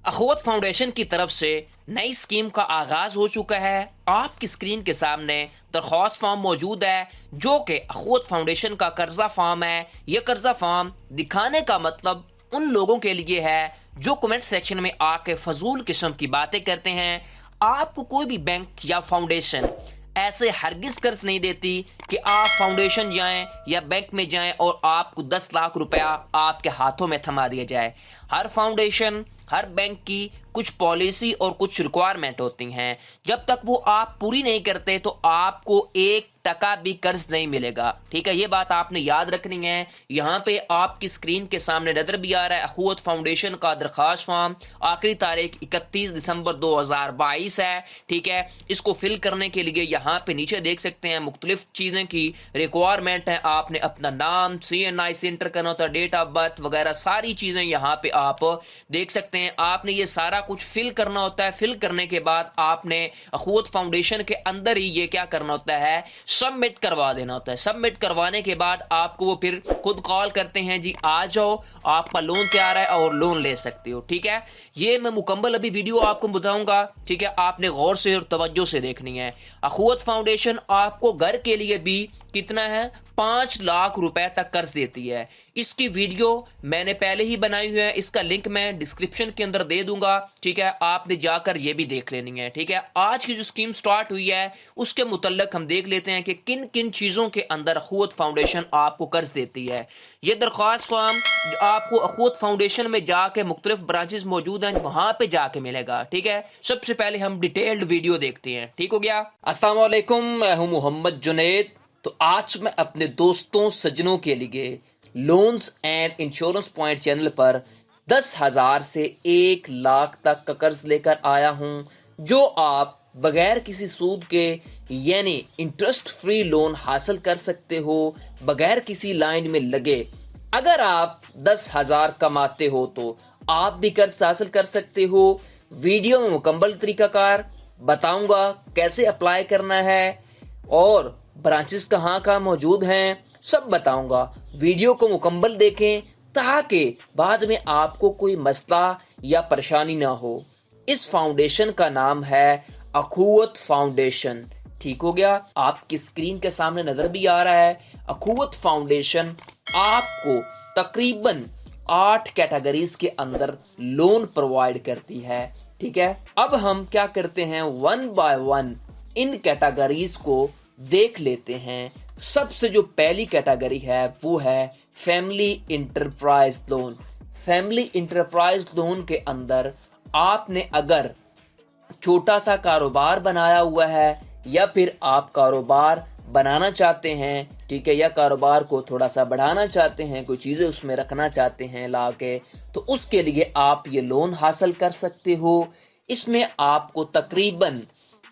अखवत foundation की तरफ से नई स्कीम का आगाज हो चुका है। आपकी स्क्रीन के सामने दरख्वास्त फॉर्म मौजूद है जो कि अखवत फाउंडेशन का कर्जा फॉर्म है। यह कर्जा फॉर्म दिखाने का मतलब उन लोगों के लिए है जो कमेंट सेक्शन में आके फजूल किस्म की बातें करते हैं। आपको कोई भी बैंक या फाउंडेशन ऐसे हरगिज कर्ज नहीं देती कि आप फाउंडेशन जाएं या बैंक में जाएं और आपको 10 लाख रुपया आपके हाथों में थमा दिया जाए। हर फाउंडेशन, हर बैंक की कुछ पॉलिसी और कुछ रिक्वायरमेंट होती हैं। जब तक वो आप पूरी नहीं करते तो आपको 1 टका भी कर्ज नहीं मिलेगा। ठीक है, ये बात आपने याद रखनी है। यहाँ पे आपकी स्क्रीन के सामने नजर भी आ रहा है अखवत फाउंडेशन का दरखास्त फॉर्म। आखिरी तारीख 31 दिसंबर 2022 है। ठीक है, इसको फिल करने के लिए यहाँ पे नीचे देख सकते हैं मुख्तलिफ चीजें की रिक्वायरमेंट है। आपने अपना नाम, CNI से एंटर करना होता है, डेट ऑफ बर्थ वगैरह सारी चीजें यहाँ पे आप देख सकते हैं। आपने ये सारा कुछ फिल करना होता है। फिल करने के बाद आपने अखवत फाउंडेशन के अंदर ही ये क्या करना होता है, सबमिट करवा देना होता है। सबमिट करवाने के बाद आपको वो फिर खुद कॉल करते हैं, जी आ जाओ, आपका लोन तैयार है और लोन ले सकते हो। ठीक है, ये मैं मुकम्मल अभी वीडियो आपको बताऊंगा। ठीक है, आपने गौर से और तवज्जो से देखनी है। अखवत फाउंडेशन आपको घर के लिए भी कितना है, 5 लाख रुपए तक कर्ज देती है। इसकी वीडियो मैंने पहले ही बनाई हुई है, इसका लिंक मैं डिस्क्रिप्शन के अंदर दे दूंगा। ठीक है, आपने जाकर ये भी देख लेनी है। ठीक है, आज की जो स्कीम स्टार्ट हुई है उसके मुतल्लिक हम देख लेते हैं कि किन किन चीजों के अंदर अखवत फाउंडेशन आपको कर्ज देती है। ये दरख्वास्त फॉर्म आपको अखवत फाउंडेशन में जाके मुख्तलिफ ब्रांचेस मौजूद हैं, वहां पे जाके मिलेगा। ठीक है, सबसे पहले हम डिटेल्ड वीडियो देखते हैं। ठीक हो गया। अस्सलाम वालेकुम, मैं हूं मोहम्मद जुनैद। तो आज मैं अपने दोस्तों सज्जनों के लिए loans and insurance point channel पर 10,000 से 1 लाख तक का कर्ज लेकर आया हूं, जो आप बगैर किसी सूद के यानी इंटरेस्ट फ्री लोन हासिल कर सकते हो, बगैर किसी लाइन में लगे। अगर आप 10,000 कमाते हो तो आप भी कर्ज हासिल कर सकते हो। वीडियो में मुकम्मल तरीकाकार बताऊंगा कैसे अप्लाई करना है और ब्रांचेस कहाँ मौजूद हैं, सब बताऊंगा। वीडियो को मुकम्मल देखें ताकि बाद में आपको कोई मसला या परेशानी ना हो। इस फाउंडेशन का नाम है अखवत फाउंडेशन। ठीक हो गया, आपकी स्क्रीन के सामने नजर भी आ रहा है। अखवत फाउंडेशन आपको तकरीबन 8 कैटेगरीज के अंदर लोन प्रोवाइड करती है। ठीक है, अब हम क्या करते हैं, 1 बाय 1 इन कैटेगरीज को देख लेते हैं। सबसे जो पहली कैटेगरी है वो है family enterprise loan. Family enterprise loan के अंदर आपने अगर छोटा सा कारोबार बनाया हुआ है या फिर आप कारोबार बनाना चाहते हैं, ठीक है, या कारोबार को थोड़ा सा बढ़ाना चाहते हैं, कोई चीजें उसमें रखना चाहते हैं ला के, तो उसके लिए आप ये लोन हासिल कर सकते हो। इसमें आपको तकरीबन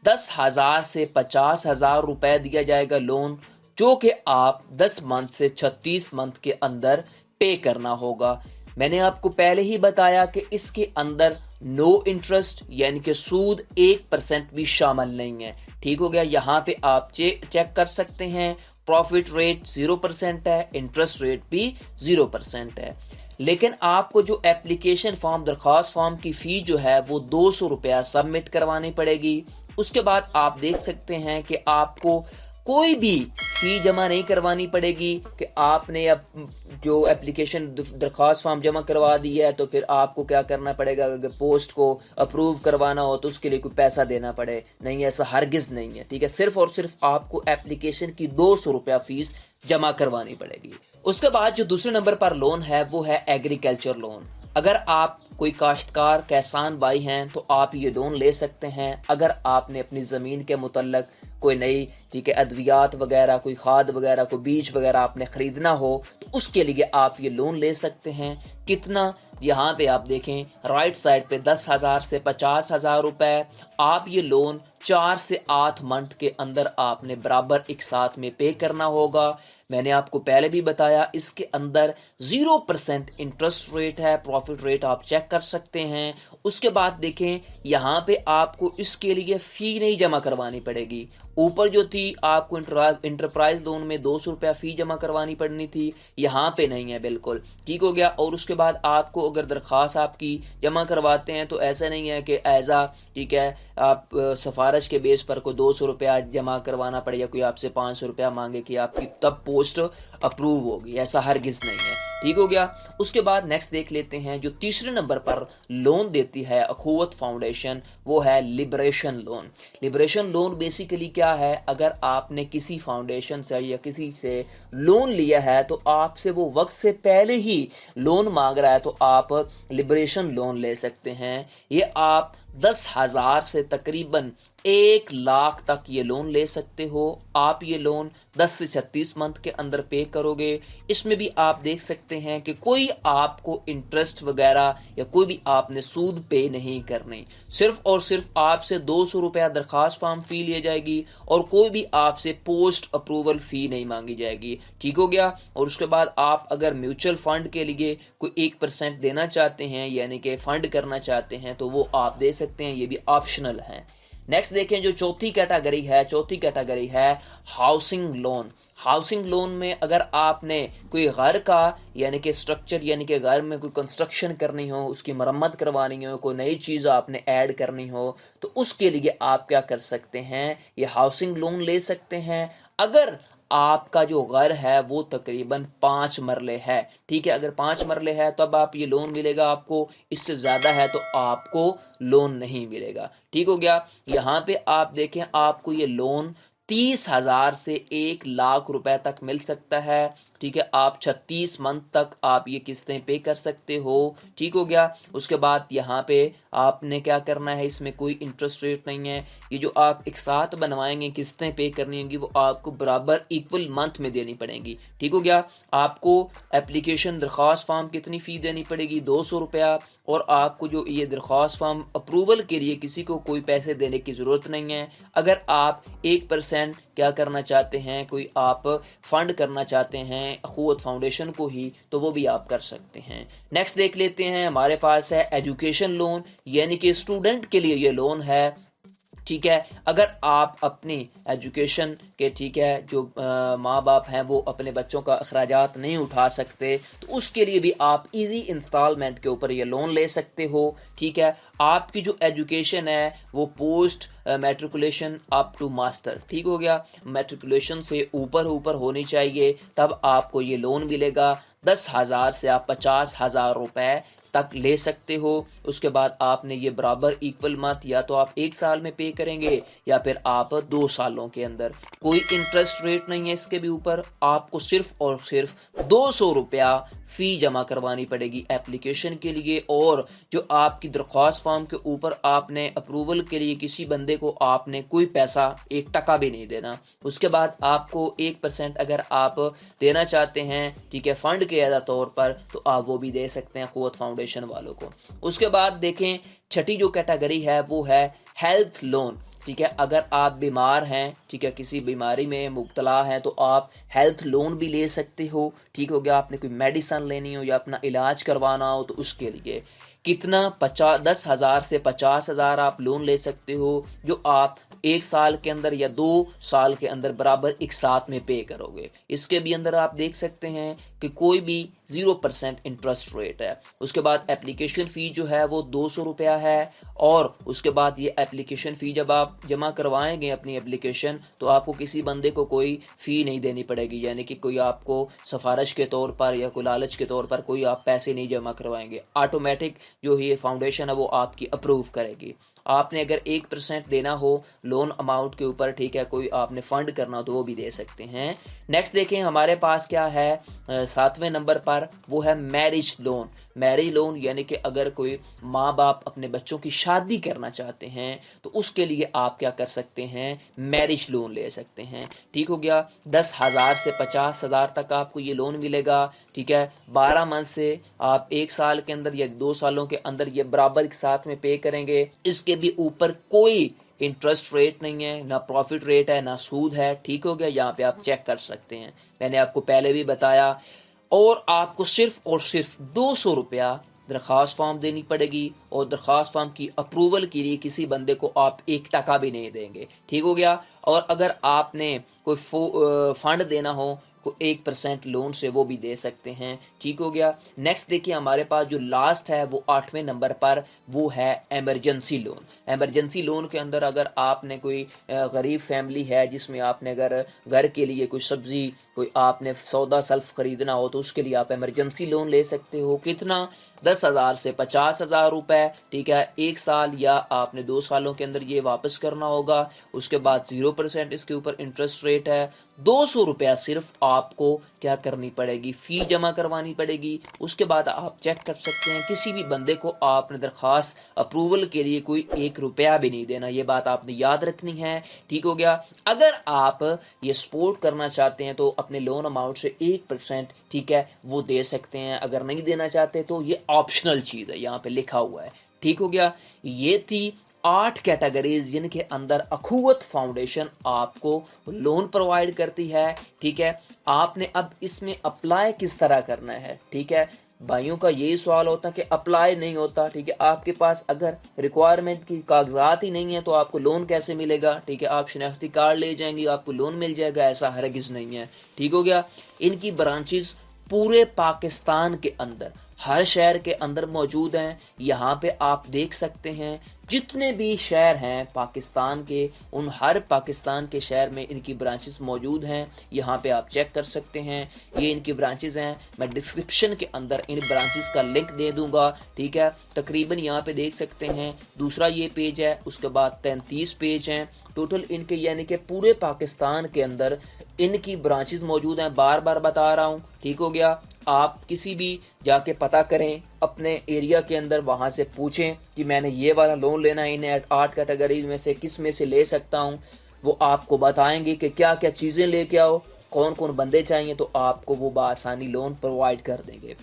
10,000 से 50,000 रुपए दिया जाएगा लोन, जो कि आप 10 मंथ से 36 मंथ के अंदर पे करना होगा। मैंने आपको पहले ही बताया कि इसके अंदर नो इंटरेस्ट यानी कि सूद 1% भी शामिल नहीं है। ठीक हो गया, यहाँ पे आप चेक कर सकते हैं। प्रॉफिट रेट 0% है, इंटरेस्ट रेट भी 0% है। लेकिन आपको जो एप्लीकेशन फॉर्म, दरख्वास्त फॉर्म की फी जो है वो 200 रुपया सबमिट करवानी पड़ेगी। उसके बाद आप देख सकते हैं कि आपको कोई भी फी जमा नहीं करवानी पड़ेगी कि आपने अब जो एप्लीकेशन दरख्वास्त फॉर्म जमा करवा दी है तो फिर आपको क्या करना पड़ेगा, अगर पोस्ट को अप्रूव करवाना हो तो उसके लिए कोई पैसा देना पड़े। नहीं, ऐसा हरगिज नहीं है। ठीक है, सिर्फ और सिर्फ आपको एप्लीकेशन की 200 रुपया फीस जमा करवानी पड़ेगी। उसके बाद जो दूसरे नंबर पर लोन है वो है एग्रीकल्चर लोन। अगर आप कोई काश्तकार किसान भाई हैं तो आप ये लोन ले सकते हैं। अगर आपने अपनी ज़मीन के मुतल्लक कोई नई, ठीक है, अद्वियात वगैरह, कोई खाद वगैरह, कोई बीज वगैरह आपने ख़रीदना हो तो उसके लिए आप ये लोन ले सकते हैं। कितना, यहाँ पे आप देखें राइट साइड पे 10,000 से 50,000 रुपए। आप ये लोन 4 से 8 मंथ के अंदर आपने बराबर एक साथ में पे करना होगा। मैंने आपको पहले भी बताया इसके अंदर 0% इंटरेस्ट रेट है, प्रॉफिट रेट आप चेक कर सकते हैं। उसके बाद देखें यहाँ पे आपको इसके लिए फ़ी नहीं जमा करवानी पड़ेगी। ऊपर जो थी आपको इंटरप्राइज लोन में 200 रुपया फ़ी जमा करवानी पड़नी थी, यहाँ पे नहीं है, बिल्कुल ठीक हो गया। और उसके बाद आपको अगर दरख्वास्त आपकी जमा करवाते हैं तो ऐसा नहीं है कि ऐसा ठीक है आप सिफारिश के बेस पर कोई 200 रुपया जमा करवाना पड़े या कोई आपसे 500 रुपया मांगे कि आपकी तब पोस्ट अप्रूव होगी, ऐसा हरगिज़ नहीं है, ठीक हो गया। उसके बाद नेक्स्ट देख लेते हैं जो तीसरे नंबर पर लोन देती है अखुवत फाउंडेशन, वो है liberation loan. Liberation loan basically क्या है, अगर आपने किसी फाउंडेशन से या किसी से लोन लिया है तो आपसे वो वक्त से पहले ही लोन मांग रहा है तो आप लिबरेशन लोन ले सकते हैं। ये आप 10,000 से तकरीबन 1 लाख तक ये लोन ले सकते हो। आप ये लोन 10 से 36 मंथ के अंदर पे करोगे। इसमें भी आप देख सकते हैं कि कोई आपको इंटरेस्ट वगैरह या कोई भी आपने सूद पे नहीं करनी, सिर्फ और सिर्फ आपसे 200 रुपया दरख्वास्त फॉर्म फी ली जाएगी और कोई भी आपसे पोस्ट अप्रूवल फी नहीं मांगी जाएगी, ठीक हो गया। और उसके बाद आप अगर म्यूचुअल फंड के लिए कोई 1% देना चाहते हैं यानी कि फंड करना चाहते हैं तो वो आप दे सकते हैं, ये भी ऑप्शनल है। नेक्स्ट देखें जो चौथी कैटेगरी है हाउसिंग लोन। हाउसिंग लोन में अगर आपने कोई घर का यानी कि स्ट्रक्चर यानी कि घर में कोई कंस्ट्रक्शन करनी हो, उसकी मरम्मत करवानी हो, कोई नई चीज़ आपने ऐड करनी हो तो उसके लिए आप क्या कर सकते हैं, ये हाउसिंग लोन ले सकते हैं। अगर आपका जो घर है वो तकरीबन 5 मरले है, ठीक है, अगर 5 मरले है तब आप ये लोन मिलेगा आपको, इससे ज़्यादा है तो आपको लोन नहीं मिलेगा, ठीक हो गया। यहाँ पे आप देखें आपको ये लोन 30,000 से 1 लाख रुपए तक मिल सकता है, ठीक है। आप 36 मंथ तक आप ये किस्तें पे कर सकते हो, ठीक हो गया। उसके बाद यहाँ पे आपने क्या करना है, इसमें कोई इंटरेस्ट रेट नहीं है। ये जो आप एक साथ बनवाएंगे किस्तें पे करनी होंगी वो आपको बराबर इक्वल मंथ में देनी पड़ेंगी, ठीक हो गया। आपको एप्लीकेशन दरख्वास्त फॉर्म कितनी फ़ी देनी पड़ेगी, 200 रुपया। और आपको जो ये दरख्वास्त फॉर्म अप्रूवल के लिए किसी को कोई पैसे देने की ज़रूरत नहीं है। अगर आप 1% क्या करना चाहते हैं, कोई आप फंड करना चाहते हैं अखुवत फाउंडेशन को ही, तो वो भी आप कर सकते हैं। नेक्स्ट देख लेते हैं, हमारे पास है एजुकेशन लोन, यानी कि स्टूडेंट के लिए ये लोन है, ठीक है। अगर आप अपनी एजुकेशन के ठीक है जो माँ बाप हैं वो अपने बच्चों का अखराजात नहीं उठा सकते तो उसके लिए भी आप इजी इंस्टॉलमेंट के ऊपर ये लोन ले सकते हो, ठीक है। आपकी जो एजुकेशन है वो post matriculation up to master, ठीक हो गया, मैट्रिकुलेशन से ऊपर होनी चाहिए, तब आपको ये लोन मिलेगा। 10,000 से आप 50,000 रुपए तक ले सकते हो। उसके बाद आपने ये बराबर इक्वल मंथ या तो आप 1 साल में पे करेंगे या फिर आप 2 सालों के अंदर। कोई इंटरेस्ट रेट नहीं है इसके भी ऊपर, आपको सिर्फ और सिर्फ 200 रुपया फ़ी जमा करवानी पड़ेगी एप्लीकेशन के लिए। और जो आपकी दरख्वास्त फॉर्म के ऊपर आपने अप्रूवल के लिए किसी बंदे को आपने कोई पैसा 1 टका भी नहीं देना। उसके बाद आपको 1% अगर आप देना चाहते हैं, ठीक है, फंड के तौर पर, तो आप वो भी दे सकते हैं अखुवत फाउंडेशन वालों को। उसके बाद देखें छठी जो कैटेगरी है वो है हेल्थ लोन, ठीक है। अगर आप बीमार हैं, ठीक है, किसी बीमारी में मुब्तला हैं तो आप हेल्थ लोन भी ले सकते हो, ठीक हो गया। आपने कोई मेडिसन लेनी हो या अपना इलाज करवाना हो तो उसके लिए कितना 10,000 से 50,000 आप लोन ले सकते हो, जो आप 1 साल के अंदर या 2 साल के अंदर बराबर एक साथ में पे करोगे। इसके भी अंदर आप देख सकते हैं कि कोई भी 0% इंटरेस्ट रेट है। उसके बाद एप्लीकेशन फ़ी जो है वो 200 रुपया है। और उसके बाद ये एप्लीकेशन फ़ी जब आप जमा करवाएंगे अपनी एप्लीकेशन तो आपको किसी बंदे को कोई फ़ी नहीं देनी पड़ेगी, यानी कि कोई आपको सिफारिश के तौर पर या कोई लालच के तौर पर कोई आप पैसे नहीं जमा करवाएंगे। ऑटोमेटिक जो ये फाउंडेशन है वो आपकी अप्रूव करेगी। आपने अगर 1% देना हो लोन अमाउंट के ऊपर, ठीक है, कोई आपने फंड करना हो तो वो भी दे सकते हैं। नेक्स्ट देखें हमारे पास क्या है 7वें नंबर पर, वो है मैरिज लोन। मैरिज लोन यानी कि अगर कोई माँ बाप अपने बच्चों की शादी करना चाहते हैं तो उसके लिए आप क्या कर सकते हैं, मैरिज लोन ले सकते हैं, ठीक हो गया। 10,000 से 50,000 तक आपको ये लोन मिलेगा, ठीक है। 12 मंथ से आप 1 साल के अंदर या 2 सालों के अंदर ये बराबर एक साथ में पे करेंगे। इसके भी ऊपर कोई इंटरेस्ट रेट नहीं है, ना प्रॉफिट रेट है, ना सूद है। ठीक हो गया, यहाँ पे आप चेक कर सकते हैं, मैंने आपको पहले भी बताया। और आपको सिर्फ और सिर्फ 200 रुपया दरख्वास्त फॉर्म देनी पड़ेगी, और दरख्वास्त फॉर्म की अप्रूवल के लिए किसी बंदे को आप 1 टका भी नहीं देंगे। ठीक हो गया। और अगर आपने कोई फंड देना हो, को 1% लोन से, वो भी दे सकते हैं। ठीक हो गया। नेक्स्ट देखिए, हमारे पास जो लास्ट है वो 8वें नंबर पर, वो है एमरजेंसी लोन। एमरजेंसी लोन के अंदर अगर आपने कोई गरीब फैमिली है जिसमें आपने अगर घर के लिए कोई सब्जी, कोई आपने सौदा सल्फ खरीदना हो, तो उसके लिए आप एमरजेंसी लोन ले सकते हो। कितना? 10,000 से 50,000 रुपए। ठीक है, 1 साल या आपने 2 सालों के अंदर ये वापस करना होगा। उसके बाद 0% इसके ऊपर इंटरेस्ट रेट है। 200 रुपया सिर्फ आपको क्या करनी पड़ेगी, फी जमा करवानी पड़ेगी। उसके बाद आप चेक कर सकते हैं, किसी भी बंदे को आपने दरख्वास्त अप्रूवल के लिए कोई 1 रुपया भी नहीं देना, ये बात आपने याद रखनी है। ठीक हो गया। अगर आप ये सपोर्ट करना चाहते हैं तो अपने लोन अमाउंट से 1%, ठीक है, वो दे सकते हैं। अगर नहीं देना चाहते तो ये ऑप्शनल चीज़ है, यहाँ पे लिखा हुआ है। ठीक हो गया। ये थी 8 कैटेगरीज जिनके अंदर अखुवत फाउंडेशन आपको लोन प्रोवाइड करती है। ठीक है, आपने अब इसमें अप्लाई किस तरह करना है। ठीक है, भाइयों का यही सवाल होता है कि अप्लाई नहीं होता। ठीक है, आपके पास अगर रिक्वायरमेंट की कागजात ही नहीं है तो आपको लोन कैसे मिलेगा। ठीक है, आप शनाख्ती कार्ड ले जाएंगे, आपको लोन मिल जाएगा, ऐसा हरगिज नहीं है। ठीक हो गया। इनकी ब्रांचेस पूरे पाकिस्तान के अंदर हर शहर के अंदर मौजूद हैं। यहाँ पे आप देख सकते हैं जितने भी शहर हैं पाकिस्तान के, उन हर पाकिस्तान के शहर में इनकी ब्रांचेस मौजूद हैं। यहाँ पे आप चेक कर सकते हैं, ये इनकी ब्रांचेस हैं। मैं डिस्क्रिप्शन के अंदर इन ब्रांचेस का लिंक दे दूंगा। ठीक है, तकरीबन यहाँ पे देख सकते हैं, दूसरा ये पेज है, उसके बाद 33 पेज हैं टोटल इनके, यानी कि पूरे पाकिस्तान के अंदर इनकी ब्रांचेस मौजूद हैं। बार बार बता रहा हूँ। ठीक हो गया। आप किसी भी जाके पता करें अपने एरिया के अंदर, वहाँ से पूछें कि मैंने ये वाला लोन लेना है, इन 8 कैटेगरीज में से किस में से ले सकता हूँ। वो आपको बताएंगे कि क्या क्या चीज़ें लेके आओ, कौन कौन बंदे चाहिए, तो आपको वो बआसानी लोन प्रोवाइड कर देंगे।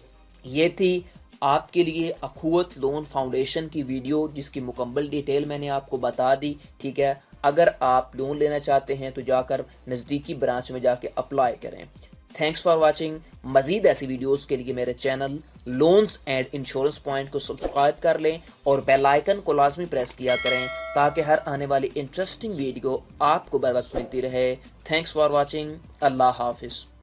ये थी आपके लिए अखुवत लोन फाउंडेशन की वीडियो, जिसकी मुकम्मल डिटेल मैंने आपको बता दी। ठीक है, अगर आप लोन लेना चाहते हैं तो जाकर नज़दीकी ब्रांच में जाके अप्लाई करें। Thanks for watching. मजीद ऐसी वीडियोस के लिए मेरे channel loans and insurance point को सब्सक्राइब कर लें और बेल आइकन को लाजमी प्रेस किया करें, ताकि हर आने वाली इंटरेस्टिंग वीडियो आपको बर वक्त मिलती रहे। Thanks for watching. अल्लाह हाफिज़।